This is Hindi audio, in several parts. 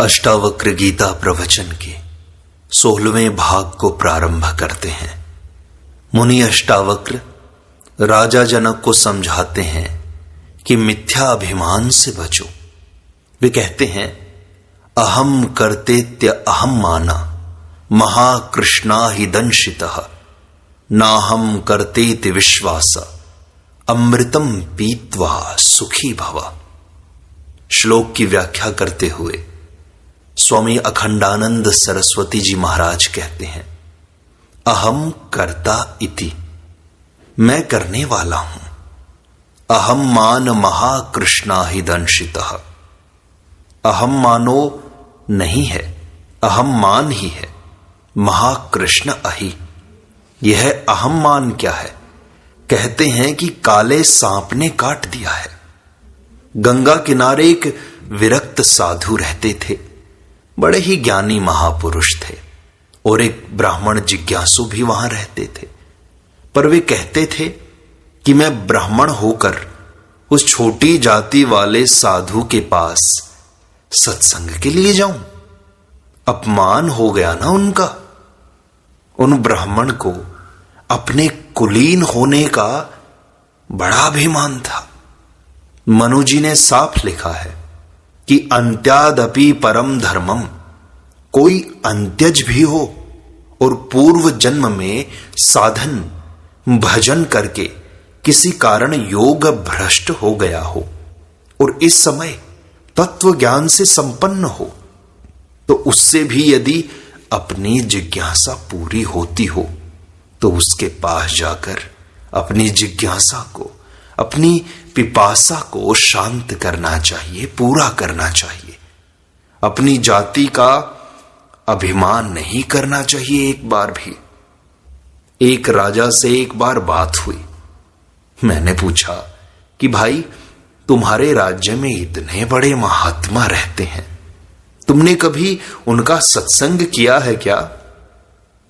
अष्टावक्र गीता प्रवचन के 16वें भाग को प्रारंभ करते हैं। मुनि अष्टावक्र राजा जनक को समझाते हैं कि मिथ्या अभिमान से बचो। वे कहते हैं, अहम कर्तेत्य अहम माना महाकृष्णा हि दंशितः नाहम कर्तेति विश्वास अमृतम पीत्वा सुखी भव। श्लोक की व्याख्या करते हुए स्वामी अखंडानंद सरस्वती जी महाराज कहते हैं, अहम कर्ता इति, मैं करने वाला हूं। अहम मान महाकृष्णा हि दंशितः, अहम मानो नहीं है, अहम मान ही है। महाकृष्ण अहि, यह अहम मान क्या है? कहते हैं कि काले सांप ने काट दिया है। गंगा किनारे एक विरक्त साधु रहते थे, बड़े ही ज्ञानी महापुरुष थे, और एक ब्राह्मण जिज्ञासु भी वहां रहते थे। पर वे कहते थे कि मैं ब्राह्मण होकर उस छोटी जाति वाले साधु के पास सत्संग के लिए जाऊं। अपमान हो गया ना उनका। उन ब्राह्मण को अपने कुलीन होने का बड़ा अभिमान था। मनु जी ने साफ लिखा है कि अंत्यादपि परम धर्मम, कोई अंत्यज भी हो और पूर्व जन्म में साधन भजन करके किसी कारण योग भ्रष्ट हो गया हो और इस समय तत्व ज्ञान से संपन्न हो, तो उससे भी यदि अपनी जिज्ञासा पूरी होती हो तो उसके पास जाकर अपनी जिज्ञासा को, अपनी पिपासा को शांत करना चाहिए, पूरा करना चाहिए। अपनी जाति का अभिमान नहीं करना चाहिए। एक बार भी एक राजा से एक बार बात हुई। मैंने पूछा कि भाई, तुम्हारे राज्य में इतने बड़े महात्मा रहते हैं, तुमने कभी उनका सत्संग किया है क्या?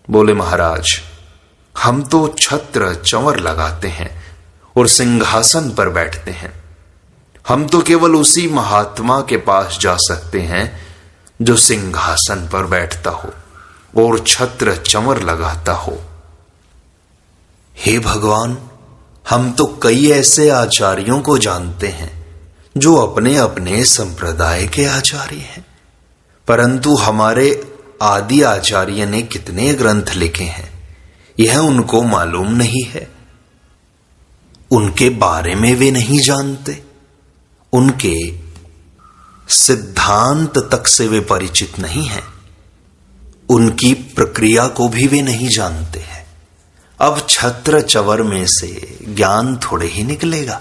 बोले, महाराज, हम तो छत्र चंवर लगाते हैं और सिंहासन पर बैठते हैं। हम तो केवल उसी महात्मा के पास जा सकते हैं जो सिंहासन पर बैठता हो और छत्र चंवर लगाता हो। हे भगवान, हम तो कई ऐसे आचार्यों को जानते हैं जो अपने अपने संप्रदाय के आचार्य हैं, परंतु हमारे आदि आचार्य ने कितने ग्रंथ लिखे हैं यह उनको मालूम नहीं है। उनके बारे में वे नहीं जानते, उनके सिद्धांत तक से वे परिचित नहीं हैं, उनकी प्रक्रिया को भी वे नहीं जानते हैं। अब छत्र चवर में से ज्ञान थोड़े ही निकलेगा।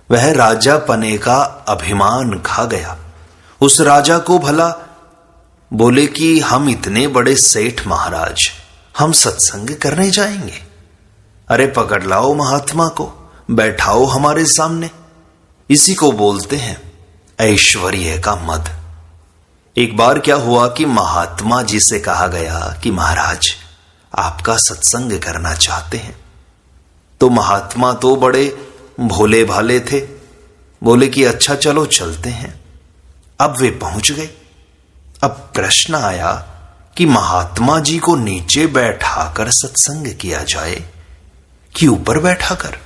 वह राजा पने का अभिमान खा गया। उस राजा को भला बोले कि हम इतने बड़े सेठ महाराज, हम सत्संग करने जाएंगे। अरे पकड़ लाओ महात्मा को, बैठाओ हमारे सामने। इसी को बोलते हैं ऐश्वर्य का मद। एक बार क्या हुआ कि महात्मा जी से कहा गया कि महाराज, आपका सत्संग करना चाहते हैं। तो महात्मा तो बड़े भोले भाले थे, बोले कि अच्छा चलो चलते हैं। अब वे पहुंच गए। अब प्रश्न आया कि महात्मा जी को नीचे बैठाकर सत्संग किया जाए कि ऊपर बैठाकर?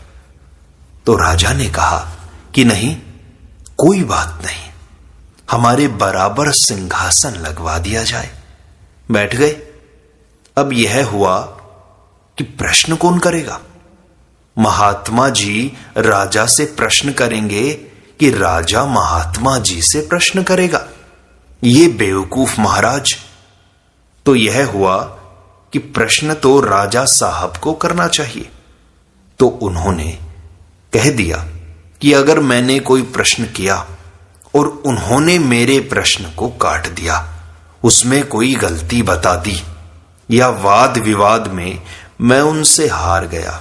तो राजा ने कहा कि नहीं, कोई बात नहीं, हमारे बराबर सिंहासन लगवा दिया जाए। बैठ गए। अब यह हुआ कि प्रश्न कौन करेगा? महात्मा जी राजा से प्रश्न करेंगे कि राजा महात्मा जी से प्रश्न करेगा? ये बेवकूफ महाराज। तो यह हुआ कि प्रश्न तो राजा साहब को करना चाहिए। तो उन्होंने कह दिया कि अगर मैंने कोई प्रश्न किया और उन्होंने मेरे प्रश्न को काट दिया, उसमें कोई गलती बता दी या वाद विवाद में मैं उनसे हार गया,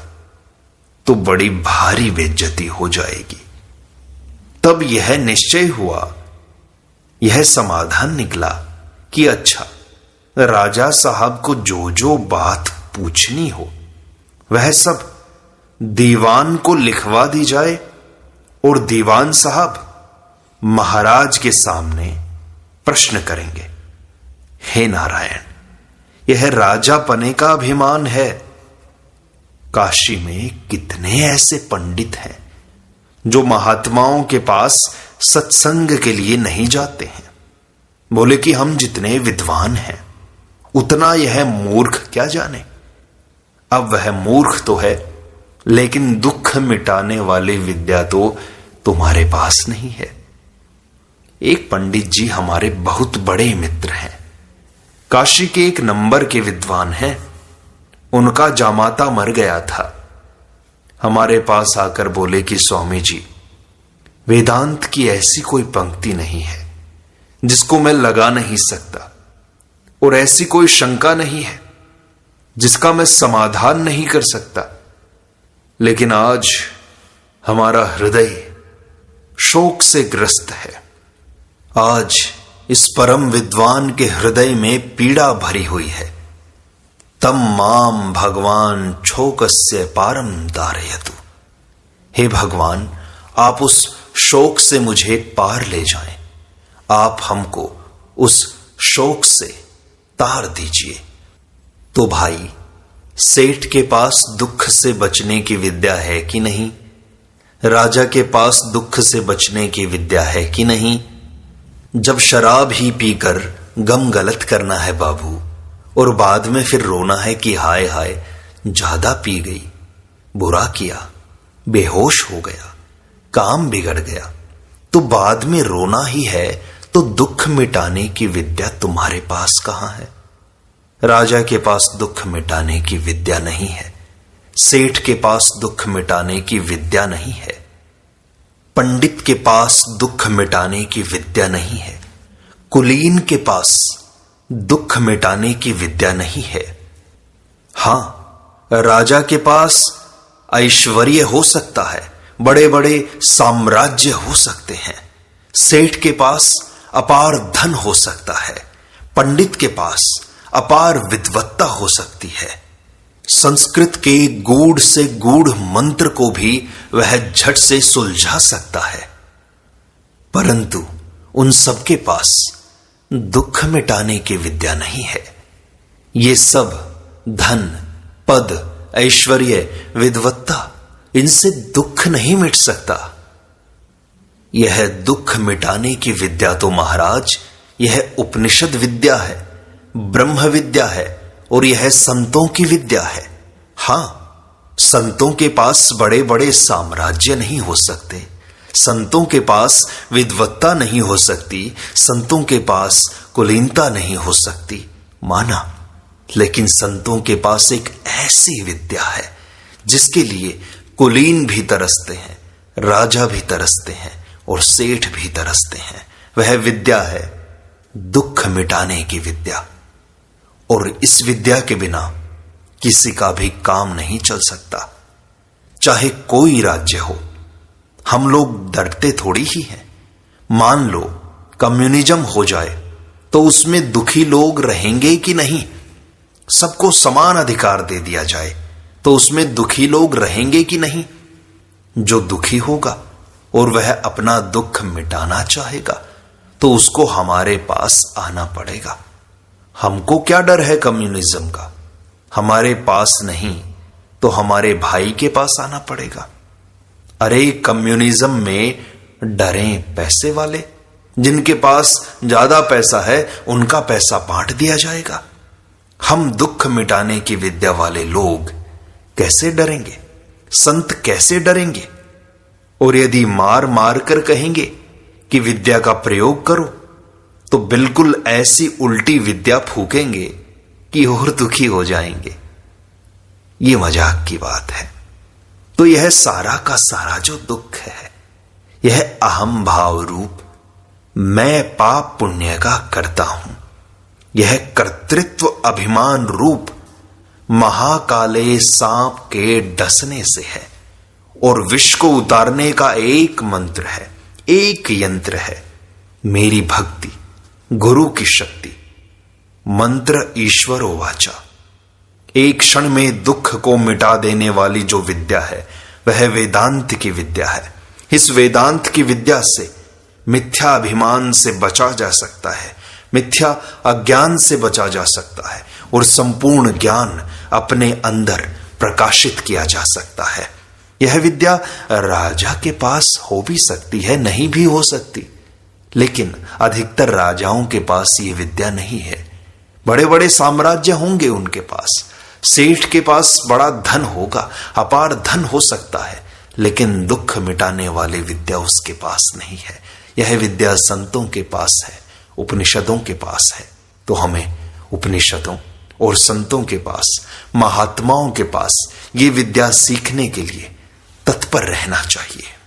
तो बड़ी भारी बेइज्जती हो जाएगी। तब यह निश्चय हुआ, यह समाधान निकला कि अच्छा, राजा साहब को जो जो बात पूछनी हो वह सब दीवान को लिखवा दी जाए और दीवान साहब महाराज के सामने प्रश्न करेंगे, हे नारायण, यह राजा पने का अभिमान है। काशी में कितने ऐसे पंडित हैं जो महात्माओं के पास सत्संग के लिए नहीं जाते हैं। बोले कि हम जितने विद्वान हैं उतना यह मूर्ख क्या जाने। अब वह मूर्ख तो है, लेकिन दुख मिटाने वाली विद्या तो तुम्हारे पास नहीं है। एक पंडित जी हमारे बहुत बड़े मित्र हैं, काशी के एक नंबर के विद्वान हैं। उनका जामाता मर गया था। हमारे पास आकर बोले कि स्वामी जी, वेदांत की ऐसी कोई पंक्ति नहीं है जिसको मैं लगा नहीं सकता, और ऐसी कोई शंका नहीं है जिसका मैं समाधान नहीं कर सकता। लेकिन आज हमारा हृदय शोक से ग्रस्त है। आज इस परम विद्वान के हृदय में पीड़ा भरी हुई है। तम माम भगवान शोकस्य पारम तारयतु। हे भगवान, आप उस शोक से मुझे पार ले जाएं। आप हमको उस शोक से तार दीजिए। तो भाई, सेठ के पास दुख से बचने की विद्या है कि नहीं? राजा के पास दुख से बचने की विद्या है कि नहीं? जब शराब ही पीकर गम गलत करना है बाबू, और बाद में फिर रोना है कि हाय हाय ज्यादा पी गई, बुरा किया, बेहोश हो गया, काम बिगड़ गया, तो बाद में रोना ही है, तो दुख मिटाने की विद्या तुम्हारे पास कहां है? राजा के पास दुख मिटाने की विद्या नहीं है, सेठ के पास दुख मिटाने की विद्या नहीं है, पंडित के पास दुख मिटाने की विद्या नहीं है, कुलीन के पास दुख मिटाने की विद्या नहीं है। हां, राजा के पास ऐश्वर्य हो सकता है, बड़े बड़े साम्राज्य हो सकते हैं, सेठ के पास अपार धन हो सकता है, पंडित के पास अपार विद्वत्ता हो सकती है, संस्कृत के गूढ़ से गूढ़ मंत्र को भी वह झट से सुलझा सकता है, परंतु उन सबके पास दुख मिटाने की विद्या नहीं है। ये सब धन, पद, ऐश्वर्य, विद्वत्ता, इनसे दुख नहीं मिट सकता। यह दुख मिटाने की विद्या तो महाराज, यह उपनिषद विद्या है, ब्रह्म विद्या है, और यह संतों की विद्या है। हां, संतों के पास बड़े बड़े साम्राज्य नहीं हो सकते, संतों के पास विद्वत्ता नहीं हो सकती, संतों के पास कुलीनता नहीं हो सकती, माना, लेकिन संतों के पास एक ऐसी विद्या है जिसके लिए कुलीन भी तरसते हैं, राजा भी तरसते हैं, और सेठ भी तरसते हैं। वह विद्या है दुख मिटाने की विद्या, और इस विद्या के बिना किसी का भी काम नहीं चल सकता, चाहे कोई राज्य हो। हम लोग डरते थोड़ी ही हैं। मान लो कम्युनिज्म हो जाए तो उसमें दुखी लोग रहेंगे कि नहीं? सबको समान अधिकार दे दिया जाए तो उसमें दुखी लोग रहेंगे कि नहीं? जो दुखी होगा और वह अपना दुख मिटाना चाहेगा तो उसको हमारे पास आना पड़ेगा। हमको क्या डर है कम्युनिज्म का? हमारे पास नहीं तो हमारे भाई के पास आना पड़ेगा। अरे कम्युनिज्म में डरें पैसे वाले, जिनके पास ज्यादा पैसा है उनका पैसा बांट दिया जाएगा। हम दुख मिटाने की विद्या वाले लोग कैसे डरेंगे? संत कैसे डरेंगे? और यदि मार मार कर कहेंगे कि विद्या का प्रयोग करो तो बिल्कुल ऐसी उल्टी विद्या फूकेंगे कि और दुखी हो जाएंगे। ये मजाक की बात है। तो यह सारा का सारा जो दुख है, यह अहम भाव रूप मैं पाप पुण्य का करता हूं, यह कर्तृत्व अभिमान रूप महाकाले सांप के डसने से है, और विष को उतारने का एक मंत्र है, एक यंत्र है, मेरी भक्ति, गुरु की शक्ति। मंत्र ईश्वरो वाचा। एक क्षण में दुख को मिटा देने वाली जो विद्या है वह वेदांत की विद्या है। इस वेदांत की विद्या से मिथ्या अभिमान से बचा जा सकता है, मिथ्या अज्ञान से बचा जा सकता है और संपूर्ण ज्ञान अपने अंदर प्रकाशित किया जा सकता है। यह विद्या राजा के पास हो भी सकती है, नहीं भी हो सकती, लेकिन अधिकतर राजाओं के पास ये विद्या नहीं है। बड़े बड़े साम्राज्य होंगे उनके पास, सेठ के पास बड़ा धन होगा, अपार धन हो सकता है, लेकिन दुख मिटाने वाली विद्या उसके पास नहीं है। यह विद्या संतों के पास है, उपनिषदों के पास है। तो हमें उपनिषदों और संतों के पास, महात्माओं के पास ये विद्या सीखने के लिए तत्पर रहना चाहिए।